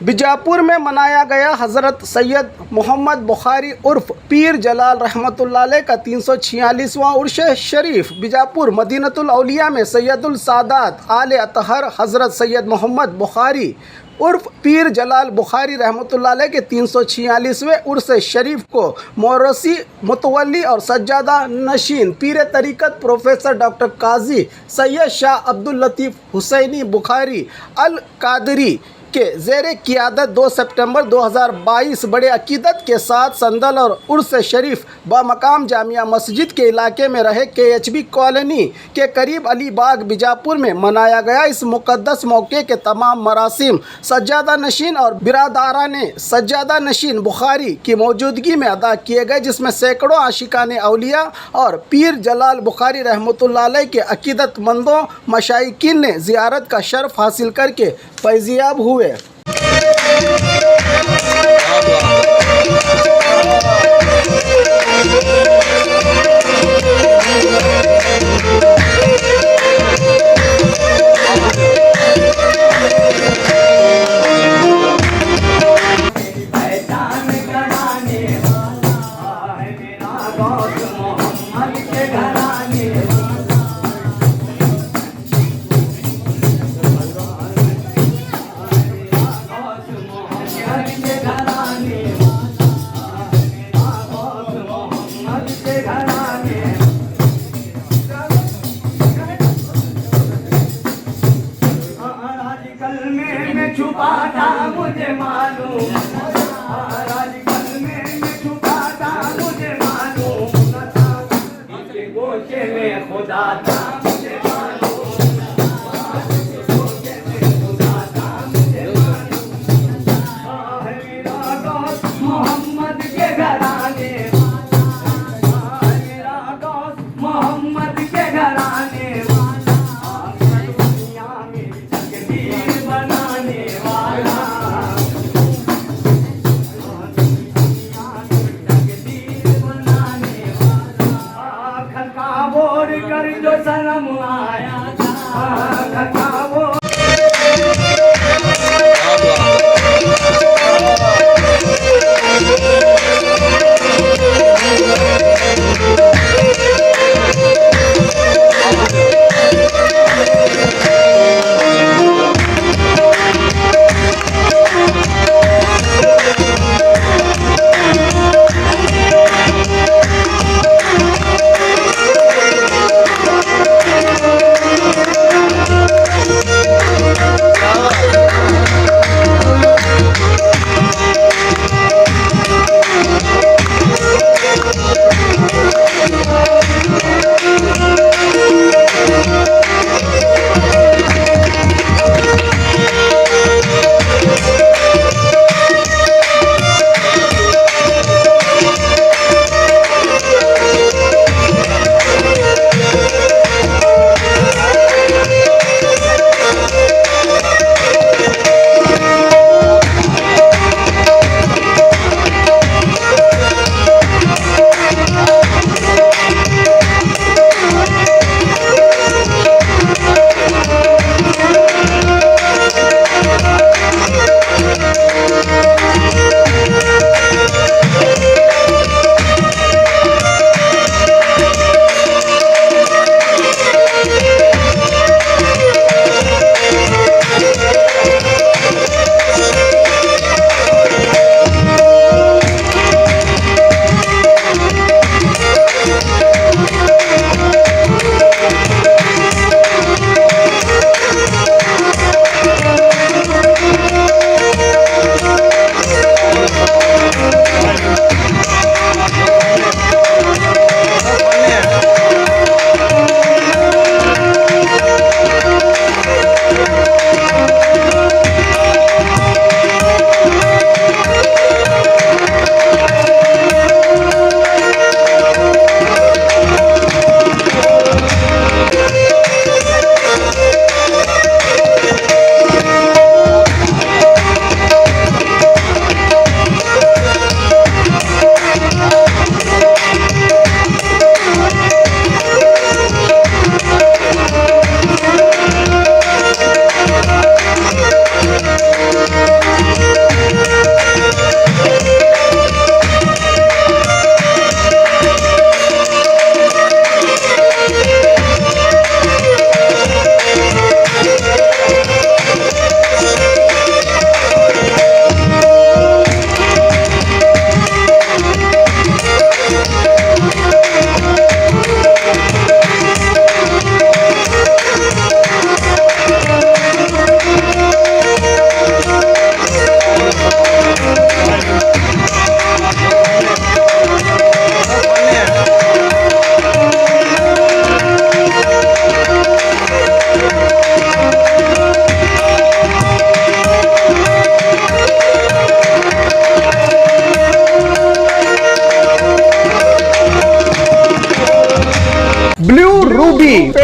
बीजापुर में मनाया गया हज़रत सैयद मोहम्मद बुखारी उर्फ पीर जलाल रहमतुल्लाह अलैह का 346वां उर्स शरीफ। बीजापुर मदीनतुल औलिया में सैयदुल सादात आले अतहर हज़रत सैयद मोहम्मद बुखारी उर्फ पीर जलाल बुखारी रहमतुल्लाह अलैह के 346वें उर्स शरीफ को मोरसी मुतवल्ली और सज्जादा नशीन पीर तरीक़त प्रोफेसर डॉक्टर काजी सैयद शाह अब्दुल लतीफ़ हुसैनी बुखारी अल कादरी के ज़ेर क़ियादत 2 सितंबर 2022 बड़े अकीदत के साथ संदल और उर्स शरीफ बमकाम जामिया मस्जिद के इलाके में रहे KHB कॉलोनी के करीब अलीबाग बीजापुर में मनाया गया। इस मुक़द्दस मौके के तमाम मरासिम सज्जादा नशीन और बिरादारा ने सज्जादा नशीन बुखारी की मौजूदगी में अदा किए गए, जिसमें सैकड़ों आशिकाने औलिया और पीर जलाल बुखारी रहमतुल्लाह अलैह के अकीदतमंदों मशाइकीन ने ज़ियारत का शर्फ हासिल करके फैज़याब हुए। छुपा था मुझे मालूम, आजकल में छुपा था मुझे मालूम न था, इसके गोशे में खुदा था मुझे मालूम, गोशे में खुदा था मुझे मालूम। मेरा दोस्त मोहम्मद के घराने, मेरा दोस्त मोहम्मद के घराने, कर जो शर्म आया था वो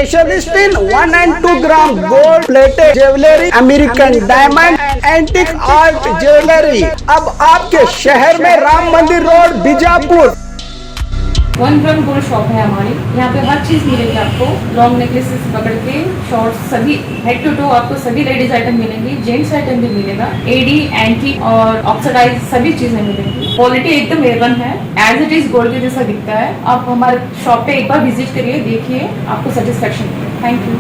specialist in 1 and 2 gram gold plated jewellery, American diamond, antique art jewellery. अब आपके शहर में राम मंदिर road Bijapur. 1 gram gold shop है हमारी। यहाँ पे हर चीज़ मिलेगी आपको, लॉन्ग नेकलेसेस पकड़ के शॉर्ट्स, सभी हेड टू टो आपको सभी लेडीज आइटम मिलेंगी, जेंट्स आइटम भी मिलेगा, एडी, एंटी और ऑक्सीडाइज सभी चीजें मिलेंगी। क्वालिटी एकदम A1 है, एज इट इज गोल्ड के जैसा दिखता है। आप हमारे शॉप पे एक बार विजिट करिए, देखिए, आपको सेटिस्फेक्शन मिलेगा। Thank you.